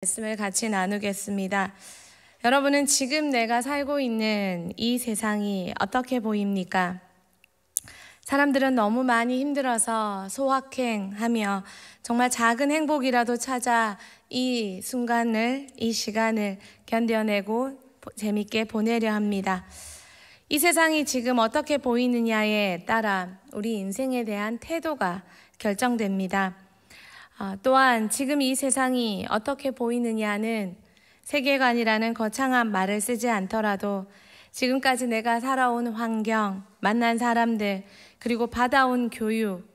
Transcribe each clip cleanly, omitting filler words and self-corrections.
말씀을 같이 나누겠습니다. 여러분은 지금 내가 살고 있는 이 세상이 어떻게 보입니까? 사람들은 너무 많이 힘들어서 소확행하며 정말 작은 행복이라도 찾아 이 순간을, 이 시간을 견뎌내고 재밌게 보내려 합니다. 이 세상이 지금 어떻게 보이느냐에 따라 우리 인생에 대한 태도가 결정됩니다. 또한 지금 이 세상이 어떻게 보이느냐는 세계관이라는 거창한 말을 쓰지 않더라도 지금까지 내가 살아온 환경, 만난 사람들, 그리고 받아온 교육,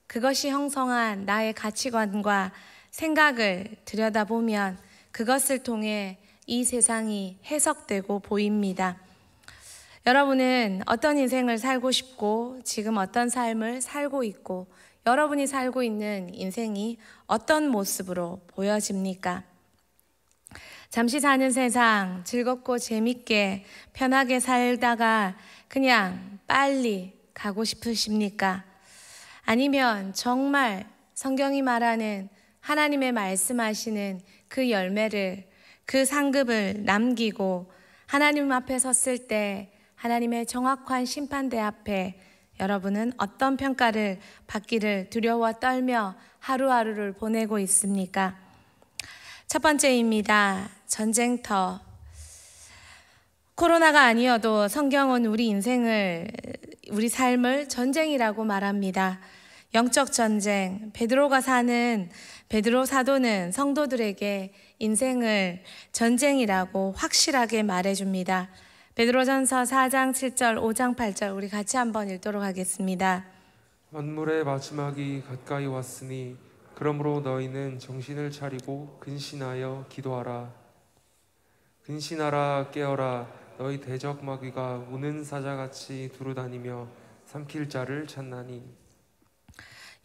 그것이 형성한 나의 가치관과 생각을 들여다보면 그것을 통해 이 세상이 해석되고 보입니다. 여러분은 어떤 인생을 살고 싶고 지금 어떤 삶을 살고 있고 여러분이 살고 있는 인생이 어떤 모습으로 보여집니까? 잠시 사는 세상 즐겁고 재밌게 편하게 살다가 그냥 빨리 가고 싶으십니까? 아니면 정말 성경이 말하는 하나님의 말씀하시는 그 열매를, 그 상급을 남기고 하나님 앞에 섰을 때 하나님의 정확한 심판대 앞에 여러분은 어떤 평가를 받기를 두려워 떨며 하루하루를 보내고 있습니까? 첫 번째입니다. 전쟁터. 코로나가 아니어도 성경은 우리 인생을, 우리 삶을 전쟁이라고 말합니다. 영적 전쟁. 베드로가 사는 베드로 사도는 성도들에게 인생을 전쟁이라고 확실하게 말해줍니다. 베드로전서 4장 7절, 5장 8절 우리 같이 한번 읽도록 하겠습니다. 만물의 마지막이 가까이 왔으니 그러므로 너희는 정신을 차리고 근신하여 기도하라. 근신하라, 깨어라. 너희 대적 마귀가 우는 사자같이 두루다니며 삼킬 자를 찾나니.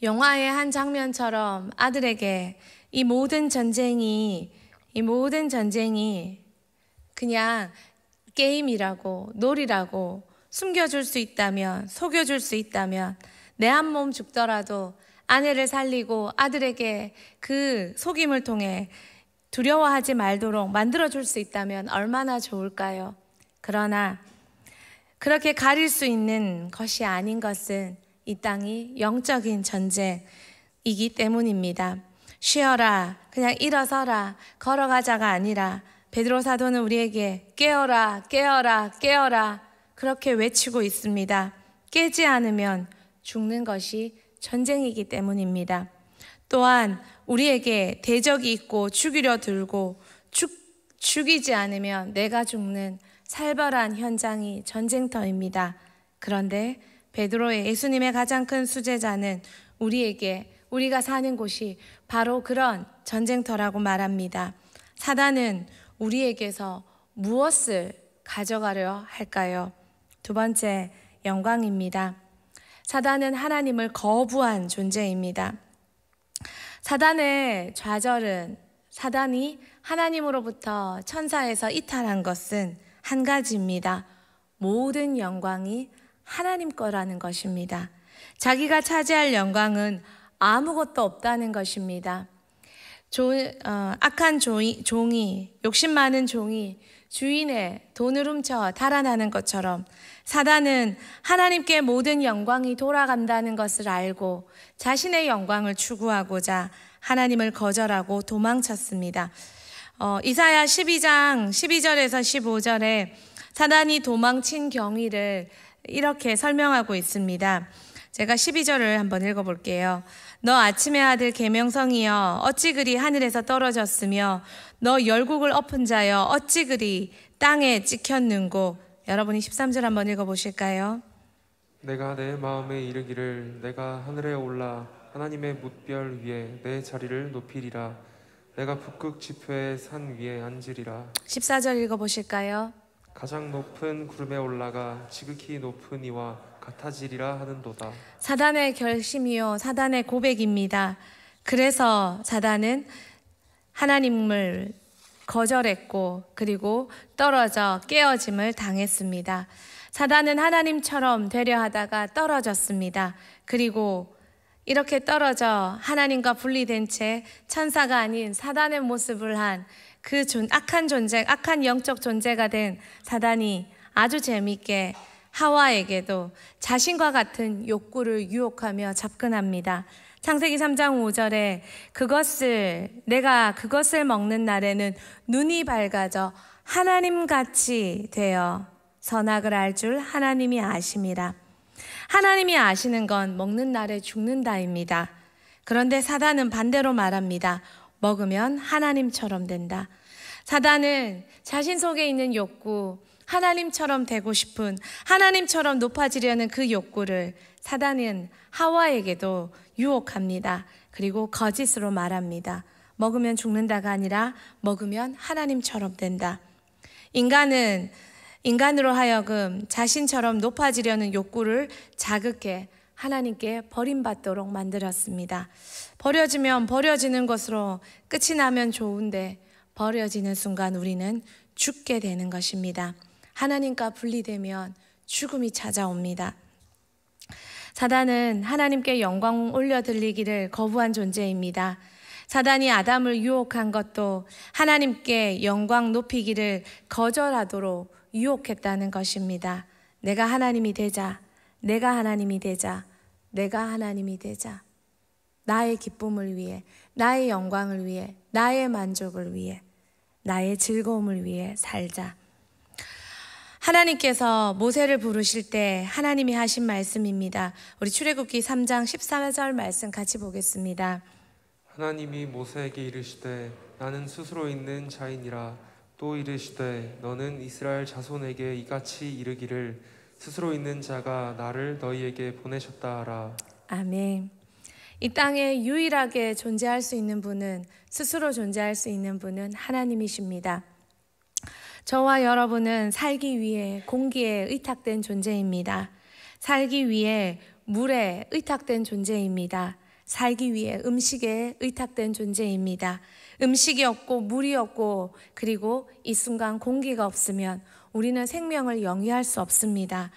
영화의 한 장면처럼 아들에게 이 모든 전쟁이 그냥 게임이라고, 놀이라고 숨겨줄 수 있다면, 속여줄 수 있다면 내 한 몸 죽더라도 아내를 살리고 아들에게 그 속임을 통해 두려워하지 말도록 만들어줄 수 있다면 얼마나 좋을까요? 그러나 그렇게 가릴 수 있는 것이 아닌 것은 이 땅이 영적인 전쟁이기 때문입니다. 쉬어라, 그냥 일어서라, 걸어가자가 아니라 베드로 사도는 우리에게 깨어라, 깨어라, 깨어라 그렇게 외치고 있습니다. 깨지 않으면 죽는 것이 전쟁이기 때문입니다. 또한 우리에게 대적이 있고 죽이려 들고 죽이지 않으면 내가 죽는 살벌한 현장이 전쟁터입니다. 그런데 베드로의 예수님의 가장 큰 수제자는 우리가 사는 곳이 바로 그런 전쟁터라고 말합니다. 사단은 우리에게서 무엇을 가져가려 할까요? 두 번째, 영광입니다. 사단은 하나님을 거부한 존재입니다. 사단의 좌절은 사단이 하나님으로부터 천사에서 이탈한 것은 한 가지입니다. 모든 영광이 하나님 거라는 것입니다. 자기가 차지할 영광은 아무것도 없다는 것입니다. 악한 종이, 욕심 많은 종이 주인의 돈을 훔쳐 달아나는 것처럼 사단은 하나님께 모든 영광이 돌아간다는 것을 알고 자신의 영광을 추구하고자 하나님을 거절하고 도망쳤습니다. 이사야 12장 12절에서 15절에 사단이 도망친 경위를 이렇게 설명하고 있습니다. 제가 12절을 한번 읽어볼게요. 너 아침의 아들 계명성이여 어찌 그리 하늘에서 떨어졌으며 너 열국을 엎은 자여 어찌 그리 땅에 찍혔는고. 여러분이 13절 한번 읽어보실까요? 내가 내 마음에 이르기를 내가 하늘에 올라 하나님의 뭇별 위에 내 자리를 높이리라. 내가 북극 지표의 산 위에 앉으리라. 14절 읽어보실까요? 가장 높은 구름에 올라가 지극히 높은 이와 같아지리라 하는도다. 사단의 결심이요 사단의 고백입니다. 그래서 사단은 하나님을 거절했고 그리고 떨어져 깨어짐을 당했습니다. 사단은 하나님처럼 되려 하다가 떨어졌습니다. 그리고 이렇게 떨어져 하나님과 분리된 채 천사가 아닌 사단의 모습을 한 그 악한 존재, 악한 영적 존재가 된 사단이 아주 재미있게 하와에게도 자신과 같은 욕구를 유혹하며 접근합니다. 창세기 3장 5절에 내가 그것을 먹는 날에는 눈이 밝아져 하나님같이 되어 선악을 알 줄 하나님이 아심이라. 하나님이 아시는 건 먹는 날에 죽는다입니다. 그런데 사단은 반대로 말합니다. 먹으면 하나님처럼 된다. 사단은 자신 속에 있는 욕구, 하나님처럼 되고 싶은, 하나님처럼 높아지려는 그 욕구를 사단은 하와에게도 유혹합니다. 그리고 거짓으로 말합니다. 먹으면 죽는다가 아니라 먹으면 하나님처럼 된다. 인간으로 하여금 자신처럼 높아지려는 욕구를 자극해 하나님께 버림받도록 만들었습니다. 버려지면 버려지는 것으로 끝이 나면 좋은데 버려지는 순간 우리는 죽게 되는 것입니다. 하나님과 분리되면 죽음이 찾아옵니다. 사단은 하나님께 영광 올려드리기를 거부한 존재입니다. 사단이 아담을 유혹한 것도 하나님께 영광 높이기를 거절하도록 유혹했다는 것입니다. 내가 하나님이 되자, 내가 하나님이 되자, 내가 하나님이 되자. 나의 기쁨을 위해, 나의 영광을 위해, 나의 만족을 위해, 나의 즐거움을 위해 살자. 하나님께서 모세를 부르실 때 하나님이 하신 말씀입니다. 우리 출애굽기 3장 14절 말씀 같이 보겠습니다. 하나님이 모세에게 이르시되 나는 스스로 있는 자이니라. 또 이르시되 너는 이스라엘 자손에게 이같이 이르기를 스스로 있는 자가 나를 너희에게 보내셨다 하라. 아멘. 이 땅에 유일하게 존재할 수 있는 분은, 스스로 존재할 수 있는 분은 하나님이십니다. 저와 여러분은 살기 위해 공기에 의탁된 존재입니다. 살기 위해 물에 의탁된 존재입니다. 살기 위해 음식에 의탁된 존재입니다. 음식이 없고 물이 없고 그리고 이 순간 공기가 없으면 우리는 생명을 영위할 수 없습니다.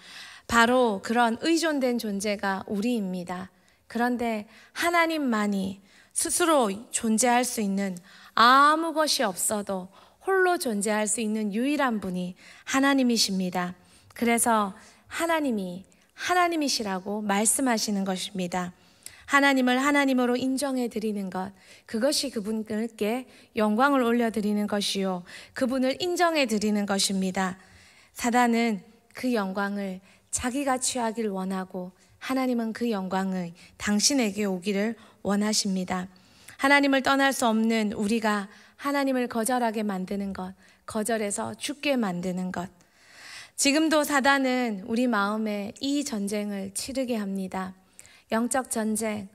바로 그런 의존된 존재가 우리입니다. 그런데 하나님만이 스스로 존재할 수 있는, 아무 것이 없어도 홀로 존재할 수 있는 유일한 분이 하나님이십니다. 그래서 하나님이 하나님이시라고 말씀하시는 것입니다. 하나님을 하나님으로 인정해 드리는 것, 그것이 그분께 영광을 올려드리는 것이요, 그분을 인정해 드리는 것입니다. 사단은 그 영광을 자기가 취하길 원하고 하나님은 그 영광을 당신에게 오기를 원하십니다. 하나님을 떠날 수 없는 우리가 하나님을 거절하게 만드는 것, 거절해서 죽게 만드는 것. 지금도 사단은 우리 마음에 이 전쟁을 치르게 합니다. 영적 전쟁,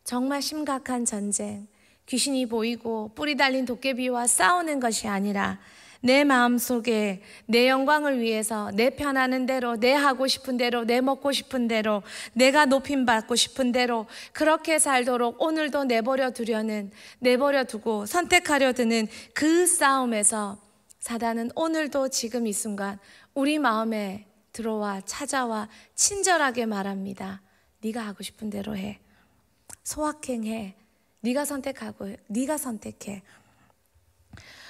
정말 심각한 전쟁, 귀신이 보이고 뿌리 달린 도깨비와 싸우는 것이 아니라 내 마음속에 내 영광을 위해서 내 편하는 대로, 내 하고 싶은 대로, 내 먹고 싶은 대로, 내가 높임받고 싶은 대로 그렇게 살도록 오늘도 내버려 두고 선택하려 드는 그 싸움에서 사단은 오늘도 지금 이 순간 우리 마음에 들어와 찾아와 친절하게 말합니다. 네가 하고 싶은 대로 해. 소확행해. 네가 선택하고 네가 선택해.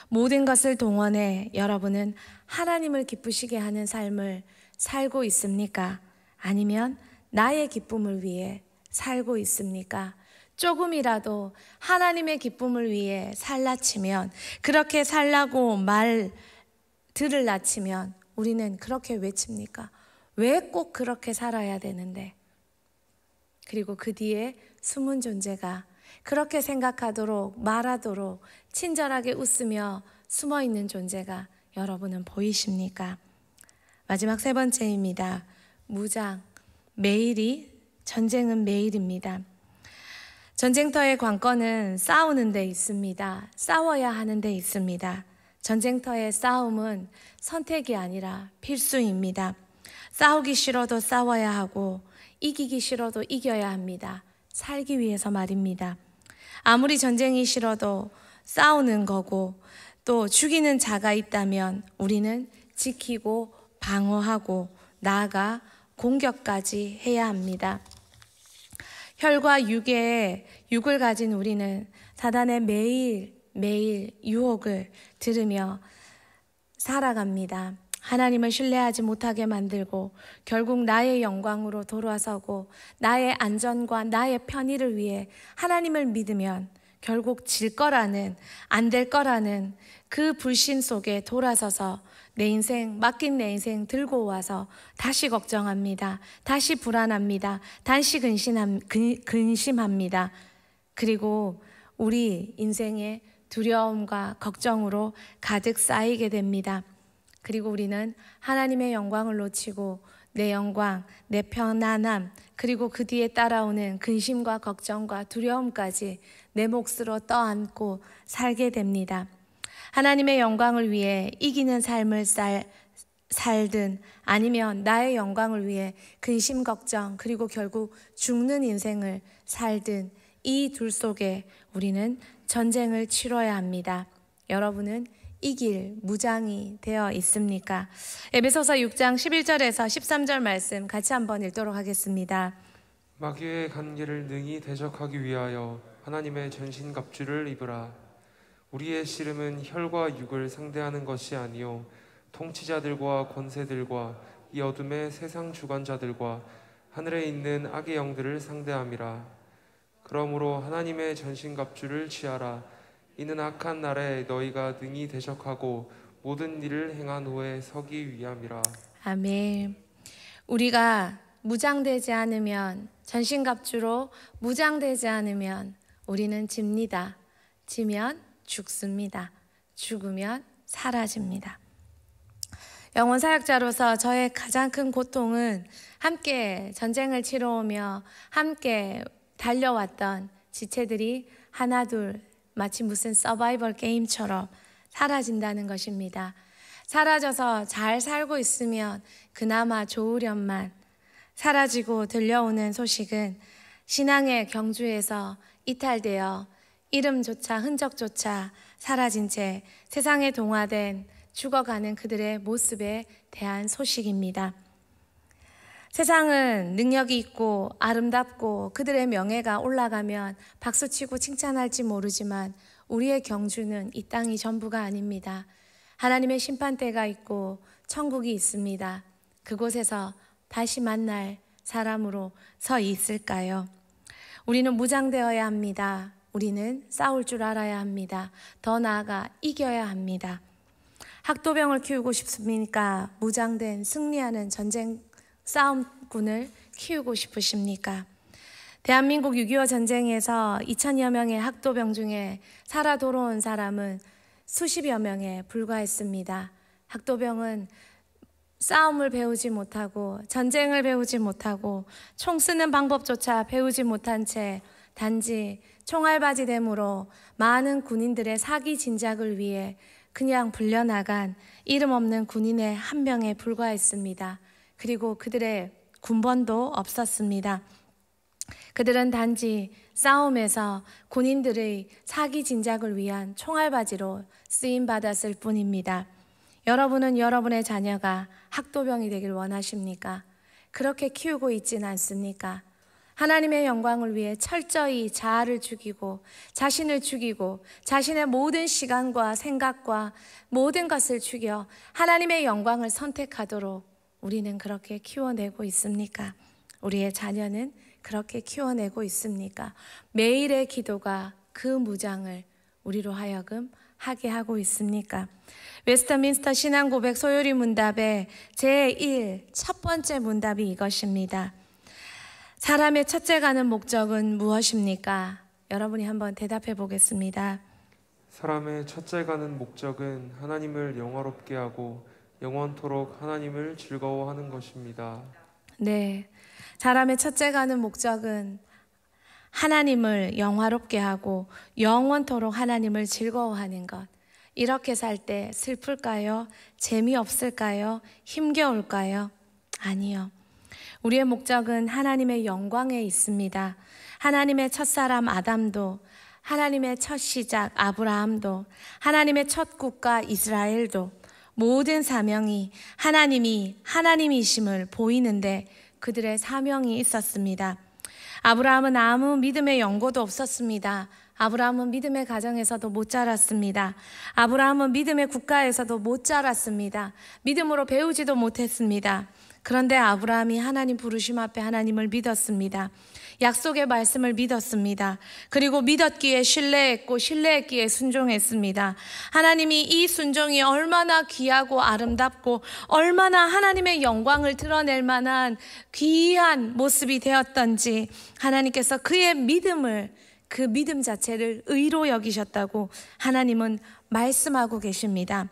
모든 것을 동원해 여러분은 하나님을 기쁘시게 하는 삶을 살고 있습니까? 아니면 나의 기쁨을 위해 살고 있습니까? 조금이라도 하나님의 기쁨을 위해 살라치면, 그렇게 살라고 말들을 낳치면 우리는 그렇게 외칩니까? 왜 꼭 그렇게 살아야 되는데? 그리고 그 뒤에 숨은 존재가 그렇게 생각하도록, 말하도록 친절하게 웃으며 숨어있는 존재가 여러분은 보이십니까? 마지막 세 번째입니다. 무장. 전쟁은 매일입니다. 전쟁터의 관건은 싸우는 데 있습니다. 싸워야 하는 데 있습니다. 전쟁터의 싸움은 선택이 아니라 필수입니다. 싸우기 싫어도 싸워야 하고 이기기 싫어도 이겨야 합니다. 살기 위해서 말입니다. 아무리 전쟁이 싫어도 싸우는 거고, 또 죽이는 자가 있다면 우리는 지키고 방어하고 나아가 공격까지 해야 합니다. 혈과 육을 가진 우리는 사단의 매일 유혹을 들으며 살아갑니다. 하나님을 신뢰하지 못하게 만들고 결국 나의 영광으로 돌아서고 나의 안전과 나의 편의를 위해 하나님을 믿으면 결국 질 거라는, 안 될 거라는 그 불신 속에 돌아서서 맡긴 내 인생 들고 와서 다시 걱정합니다. 다시 불안합니다. 다시 근심합니다. 그리고 우리 인생의 두려움과 걱정으로 가득 쌓이게 됩니다. 그리고 우리는 하나님의 영광을 놓치고 내 영광, 내 편안함, 그리고 그 뒤에 따라오는 근심과 걱정과 두려움까지 내 몫으로 떠안고 살게 됩니다. 하나님의 영광을 위해 이기는 삶을 살든 아니면 나의 영광을 위해 근심, 걱정, 그리고 결국 죽는 인생을 살든 이 둘 속에 우리는 전쟁을 치러야 합니다. 여러분은 이길 무장이 되어 있습니까? 에베소서 6장 11절에서 13절 말씀 같이 한번 읽도록 하겠습니다. 마귀의 관계를 능히 대적하기 위하여 하나님의 전신갑주를 입으라. 우리의 씨름은 혈과 육을 상대하는 것이 아니요 통치자들과 권세들과 이 어둠의 세상 주관자들과 하늘에 있는 악의 영들을 상대함이라. 그러므로 하나님의 전신갑주를 취하라. 이는 악한 날에 너희가 능히 대적하고 모든 일을 행한 후에 서기 위함이라. 아멘. 우리가 무장되지 않으면, 전신갑주로 무장되지 않으면 우리는 집니다. 지면 죽습니다. 죽으면 사라집니다. 영혼 사역자로서 저의 가장 큰 고통은 함께 전쟁을 치러오며 함께 달려왔던 지체들이 하나둘 마치 무슨 서바이벌 게임처럼 사라진다는 것입니다. 사라져서 잘 살고 있으면 그나마 좋으련만 사라지고 들려오는 소식은 신앙의 경주에서 이탈되어 이름조차 흔적조차 사라진 채 세상에 동화된 죽어가는 그들의 모습에 대한 소식입니다. 세상은 능력이 있고 아름답고 그들의 명예가 올라가면 박수치고 칭찬할지 모르지만 우리의 경주는 이 땅이 전부가 아닙니다. 하나님의 심판대가 있고 천국이 있습니다. 그곳에서 다시 만날 사람으로 서 있을까요? 우리는 무장되어야 합니다. 우리는 싸울 줄 알아야 합니다. 더 나아가 이겨야 합니다. 학도병을 키우고 싶습니까? 무장된 승리하는 전쟁 싸움꾼을 키우고 싶으십니까? 대한민국 6.25 전쟁에서 2000여 명의 학도병 중에 살아 돌아온 사람은 수십여 명에 불과했습니다. 학도병은 싸움을 배우지 못하고 전쟁을 배우지 못하고 총 쓰는 방법조차 배우지 못한 채 단지 총알바지 됨으로 많은 군인들의 사기 진작을 위해 그냥 불려나간 이름 없는 군인의 한 명에 불과했습니다. 그리고 그들의 군번도 없었습니다. 그들은 단지 싸움에서 군인들의 사기 진작을 위한 총알바지로 쓰임받았을 뿐입니다. 여러분은 여러분의 자녀가 학도병이 되길 원하십니까? 그렇게 키우고 있지는 않습니까? 하나님의 영광을 위해 철저히 자아를 죽이고 자신을 죽이고 자신의 모든 시간과 생각과 모든 것을 죽여 하나님의 영광을 선택하도록 우리는 그렇게 키워내고 있습니까? 우리의 자녀는 그렇게 키워내고 있습니까? 매일의 기도가 그 무장을 우리로 하여금 하게 하고 있습니까? 웨스터민스터 신앙고백 소요리 문답의 제1 첫 번째 문답이 이것입니다. 사람의 첫째 가는 목적은 무엇입니까? 여러분이 한번 대답해 보겠습니다. 사람의 첫째 가는 목적은 하나님을 영화롭게 하고 영원토록 하나님을 즐거워하는 것입니다. 네, 사람의 첫째 가는 목적은 하나님을 영화롭게 하고 영원토록 하나님을 즐거워하는 것. 이렇게 살 때 슬플까요? 재미없을까요? 힘겨울까요? 아니요. 우리의 목적은 하나님의 영광에 있습니다. 하나님의 첫사람 아담도, 하나님의 첫 시작 아브라함도, 하나님의 첫 국가 이스라엘도 모든 사명이 하나님이 하나님이심을 보이는데 그들의 사명이 있었습니다. 아브라함은 아무 믿음의 연고도 없었습니다. 아브라함은 믿음의 가정에서도 못 자랐습니다. 아브라함은 믿음의 국가에서도 못 자랐습니다. 믿음으로 배우지도 못했습니다. 그런데 아브라함이 하나님 부르심 앞에 하나님을 믿었습니다. 약속의 말씀을 믿었습니다. 그리고 믿었기에 신뢰했고 신뢰했기에 순종했습니다. 하나님이 이 순종이 얼마나 귀하고 아름답고 얼마나 하나님의 영광을 드러낼 만한 귀한 모습이 되었던지 하나님께서 그의 믿음을, 그 믿음 자체를 의로 여기셨다고 하나님은 말씀하고 계십니다.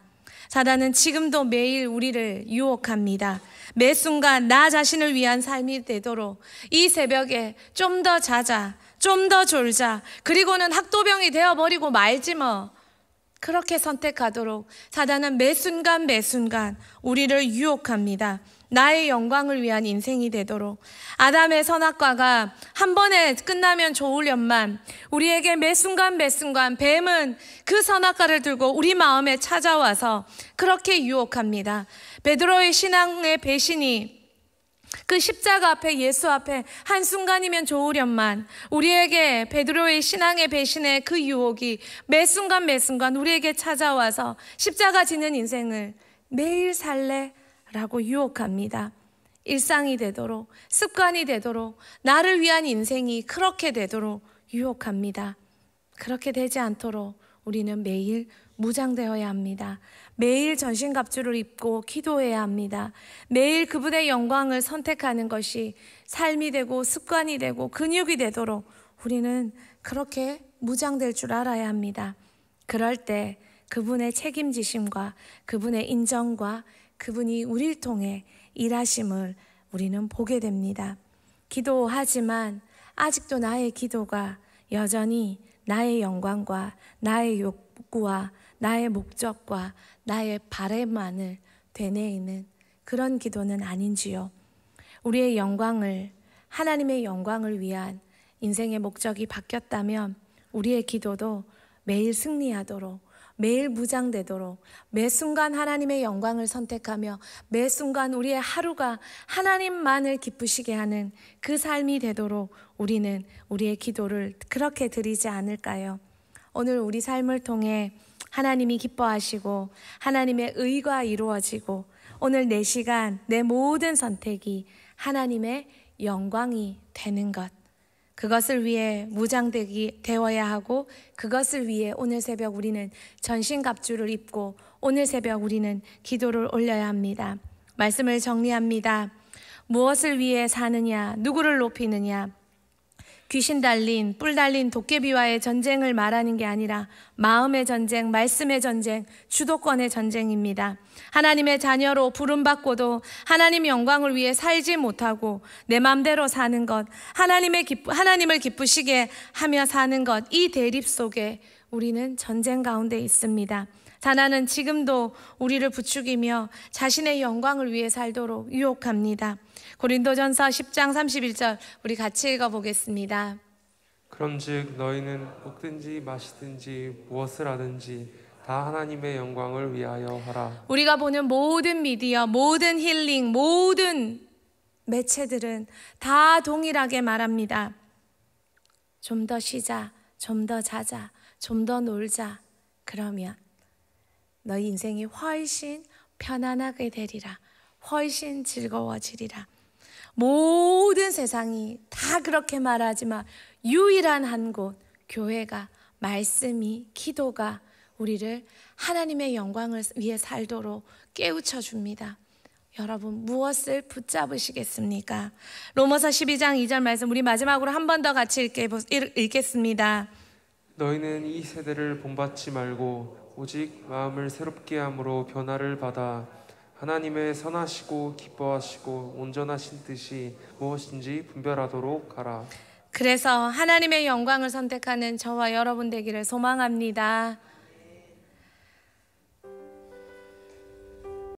사단은 지금도 매일 우리를 유혹합니다. 매 순간 나 자신을 위한 삶이 되도록 이 새벽에 좀 더 자자, 좀 더 졸자, 그리고는 학도병이 되어버리고 말지 뭐, 그렇게 선택하도록 사단은 매 순간 매 순간 우리를 유혹합니다. 나의 영광을 위한 인생이 되도록. 아담의 선악과가 한 번에 끝나면 좋으련만 우리에게 매 순간 매 순간 뱀은 그 선악과를 들고 우리 마음에 찾아와서 그렇게 유혹합니다. 베드로의 신앙의 배신이 그 십자가 앞에, 예수 앞에 한순간이면 좋으련만 우리에게 베드로의 신앙의 배신의 그 유혹이 매 순간 매 순간 우리에게 찾아와서 십자가 지는 인생을 매일 살래? 라고 유혹합니다. 일상이 되도록, 습관이 되도록, 나를 위한 인생이 그렇게 되도록 유혹합니다. 그렇게 되지 않도록 우리는 매일 무장되어야 합니다. 매일 전신갑주를 입고 기도해야 합니다. 매일 그분의 영광을 선택하는 것이 삶이 되고 습관이 되고 근육이 되도록 우리는 그렇게 무장될 줄 알아야 합니다. 그럴 때 그분의 책임지심과 그분의 인정과 그분이 우리를 통해 일하심을 우리는 보게 됩니다. 기도하지만 아직도 나의 기도가 여전히 나의 영광과 나의 욕구와 나의 목적과 나의 바램만을 되뇌이는 그런 기도는 아닌지요. 우리의 영광을, 하나님의 영광을 위한 인생의 목적이 바뀌었다면 우리의 기도도 매일 승리하도록, 매일 무장되도록, 매 순간 하나님의 영광을 선택하며 매 순간 우리의 하루가 하나님만을 기쁘시게 하는 그 삶이 되도록 우리는 우리의 기도를 그렇게 드리지 않을까요? 오늘 우리 삶을 통해 하나님이 기뻐하시고 하나님의 의가 이루어지고 오늘 내 시간, 내 모든 선택이 하나님의 영광이 되는 것, 그것을 위해 무장되어야 하고 그것을 위해 오늘 새벽 우리는 전신갑주를 입고 오늘 새벽 우리는 기도를 올려야 합니다. 말씀을 정리합니다. 무엇을 위해 사느냐, 누구를 높이느냐, 귀신 달린, 뿔 달린 도깨비와의 전쟁을 말하는 게 아니라 마음의 전쟁, 말씀의 전쟁, 주도권의 전쟁입니다. 하나님의 자녀로 부름받고도 하나님 영광을 위해 살지 못하고 내 맘대로 사는 것, 하나님을 기쁘시게 하며 사는 것, 이 대립 속에 우리는 전쟁 가운데 있습니다. 사단은 지금도 우리를 부추기며 자신의 영광을 위해 살도록 유혹합니다. 고린도전서 10장 31절 우리 같이 읽어보겠습니다. 그런즉 너희는 먹든지 마시든지 무엇을 하든지 다 하나님의 영광을 위하여 하라. 우리가 보는 모든 미디어, 모든 힐링, 모든 매체들은 다 동일하게 말합니다. 좀 더 쉬자, 좀 더 자자, 좀 더 놀자. 그러면 너희 인생이 훨씬 편안하게 되리라. 훨씬 즐거워지리라. 모든 세상이 다 그렇게 말하지만 유일한 한 곳, 교회가, 말씀이, 기도가 우리를 하나님의 영광을 위해 살도록 깨우쳐 줍니다. 여러분 무엇을 붙잡으시겠습니까? 로마서 12장 2절 말씀 우리 마지막으로 한 번 더 같이 읽겠습니다. 너희는 이 세대를 본받지 말고 오직 마음을 새롭게 함으로 변화를 받아 하나님의 선하시고 기뻐하시고 온전하신 뜻이 무엇인지 분별하도록 하라. 그래서 하나님의 영광을 선택하는 저와 여러분 되기를 소망합니다.